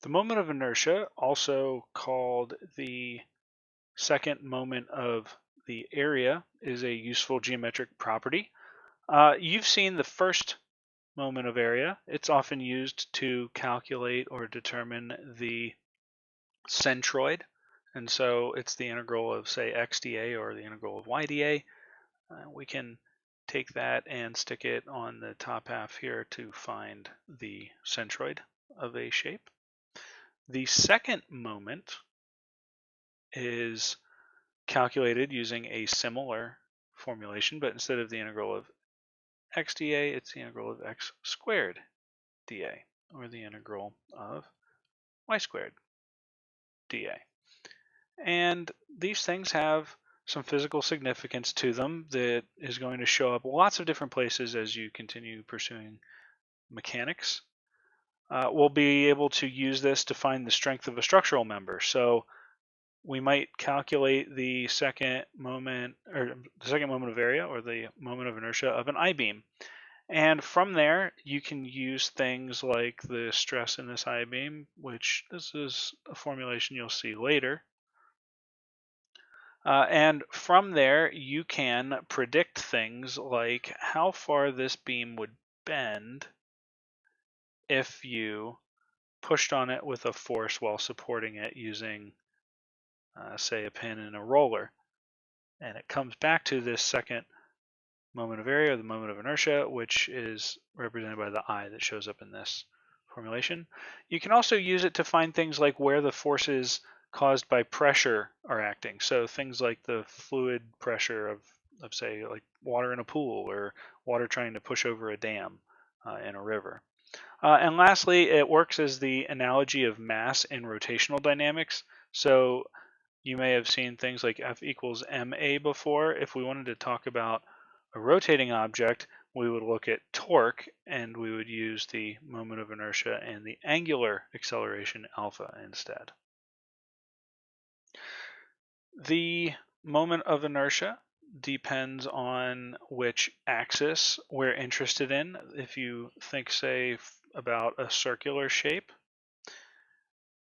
The moment of inertia, also called the second moment of the area, is a useful geometric property. You've seen the first moment of area. It's often used to calculate or determine the centroid. And so it's the integral of, say, x dA or the integral of y dA. We can take that and stick it on the top half here to find the centroid of a shape. The second moment is calculated using a similar formulation, but instead of the integral of x dA, it's the integral of x squared dA, or the integral of y squared dA. And these things have some physical significance to them that is going to show up lots of different places as you continue pursuing mechanics. We'll be able to use this to find the strength of a structural member. So we might calculate the second moment of area, or the moment of inertia of an I-beam. And from there, you can use things like the stress in this I-beam, which this is a formulation you'll see later. And from there, you can predict things like how far this beam would bend if you pushed on it with a force while supporting it using, say, a pin and a roller. And it comes back to this second moment of area, or the moment of inertia, which is represented by the I that shows up in this formulation. You can also use it to find things like where the forces caused by pressure are acting. So things like the fluid pressure of say, like water in a pool, or water trying to push over a dam in a river. And lastly, it works as the analogy of mass in rotational dynamics. So you may have seen things like F equals ma before. If we wanted to talk about a rotating object, we would look at torque, and we would use the moment of inertia and the angular acceleration alpha instead. The moment of inertia depends on which axis we're interested in. If you think, say, about a circular shape,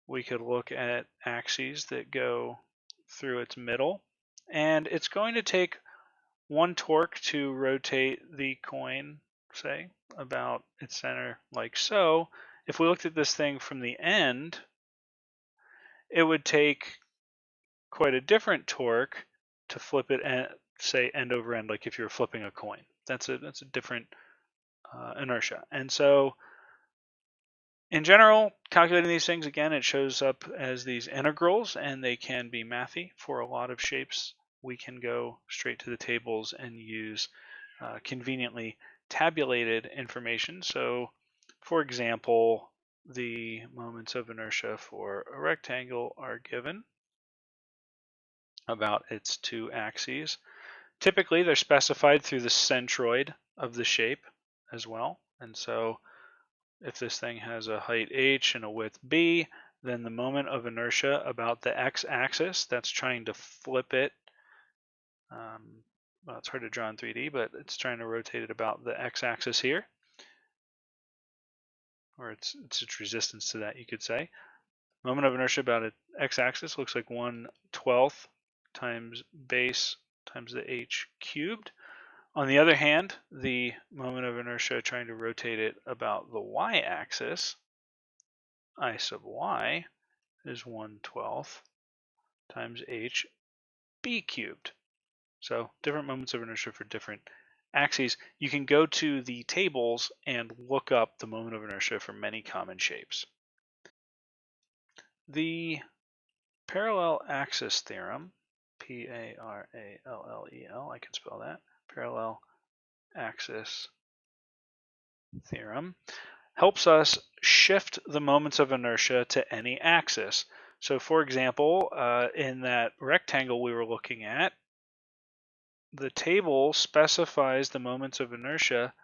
we could look at axes that go through its middle, and it's going to take one torque to rotate the coin, say, about its center, like so. If we looked at this thing from the end, it would take quite a different torque to flip it, say, end over end, like if you were flipping a coin. That's a different inertia. And so in general, calculating these things, again, it shows up as these integrals, and they can be mathy. For a lot of shapes, we can go straight to the tables and use conveniently tabulated information. So, for example, the moments of inertia for a rectangle are given about its two axes. Typically, they're specified through the centroid of the shape as well. And so if this thing has a height h and a width b, then the moment of inertia about the x-axis, that's trying to flip it, well, it's hard to draw in 3D, but it's trying to rotate it about the x-axis here, or it's its resistance to that, you could say. Moment of inertia about an x-axis looks like 1/12 times base times the h cubed. On the other hand, the moment of inertia trying to rotate it about the y-axis, I sub y, is 1/12 times h b cubed. So different moments of inertia for different axes. You can go to the tables and look up the moment of inertia for many common shapes. The parallel axis theorem, P-A-R-A-L-L-E-L, I can spell that, parallel axis theorem, helps us shift the moments of inertia to any axis. So for example, in that rectangle we were looking at, the table specifies the moments of inertia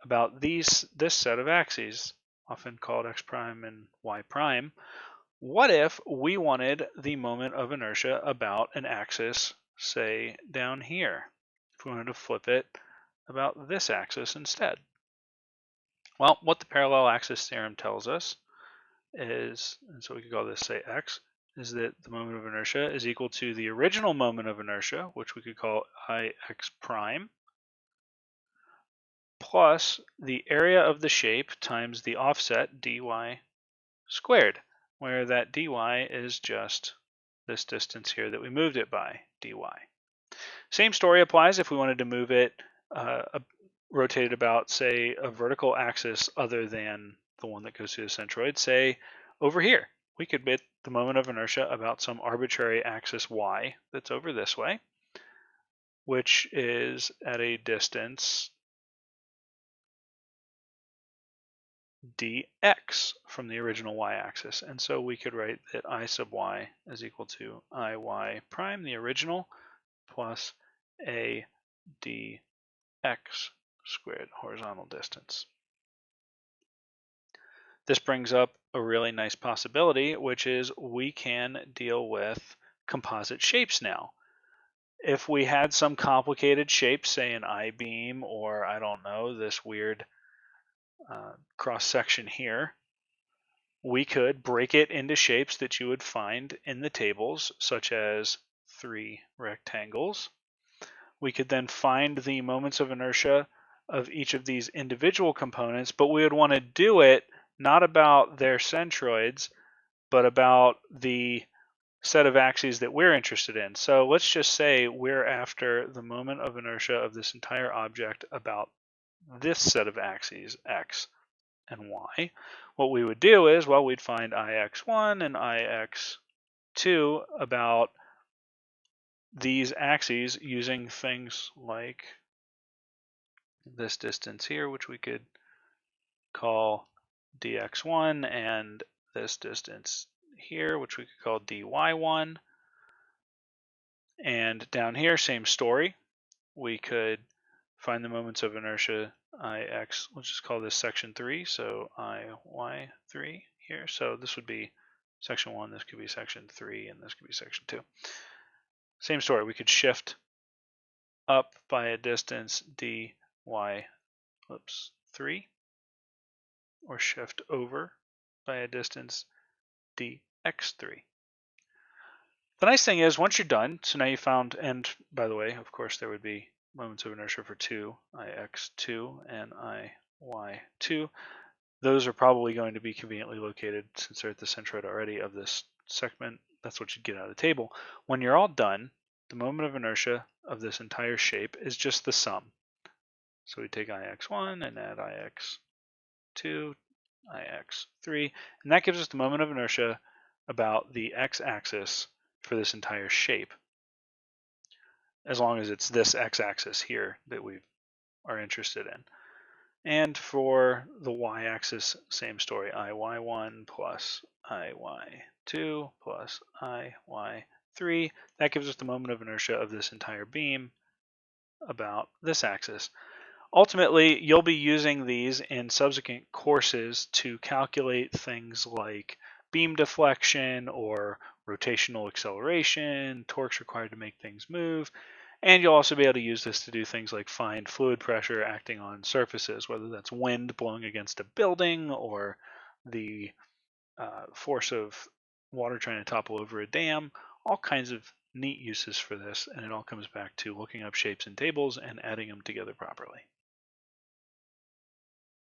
about this set of axes, often called x prime and y prime. What if we wanted the moment of inertia about an axis, say, down here? If we wanted to flip it about this axis instead? Well, what the parallel axis theorem tells us is, and so we could call this, say, x, is that the moment of inertia is equal to the original moment of inertia, which we could call Ix prime, plus the area of the shape times the offset dy squared, where that dy is just this distance here that we moved it by, dy. Same story applies if we wanted to move it rotated about, say, a vertical axis other than the one that goes through the centroid, say over here. We could bit the moment of inertia about some arbitrary axis y that's over this way, which is at a distance dx from the original y-axis. And so we could write that I sub y is equal to Iy prime, the original, plus a dx squared, horizontal distance. This brings up a really nice possibility, which is we can deal with composite shapes now. If we had some complicated shape, say an I-beam, or I don't know, this weird cross-section here, we could break it into shapes that you would find in the tables, such as 3 rectangles. We could then find the moments of inertia of each of these individual components, but we would want to do it not about their centroids, but about the set of axes that we're interested in. So let's just say we're after the moment of inertia of this entire object about this set of axes, x and y. What we would do is, well, we'd find Ix1 and Ix2 about these axes using things like this distance here, which we could call dx1, and this distance here, which we could call dy1. And down here, same story. We could find the moments of inertia Ix, let's just call this section 3, so Iy3 here. So this would be section 1, this could be section 3, and this could be section 2. Same story, we could shift up by a distance dy3, or shift over by a distance dx3. The nice thing is, once you're done, so now you found, and by the way, of course, there would be moments of inertia for 2, Ix2 and Iy2. Those are probably going to be conveniently located since they're at the centroid already of this segment. That's what you'd get out of the table. When you're all done, the moment of inertia of this entire shape is just the sum. So we take Ix1 and add Ix2, Ix3, and that gives us the moment of inertia about the x-axis for this entire shape, as long as it's this x-axis here that we are interested in. And for the y-axis, same story, Iy1 plus Iy2 plus Iy3. That gives us the moment of inertia of this entire beam about this axis. Ultimately, you'll be using these in subsequent courses to calculate things like beam deflection or rotational acceleration, torques required to make things move, and you'll also be able to use this to do things like find fluid pressure acting on surfaces, whether that's wind blowing against a building or the force of water trying to topple over a dam. All kinds of neat uses for this, and it all comes back to looking up shapes in tables and adding them together properly.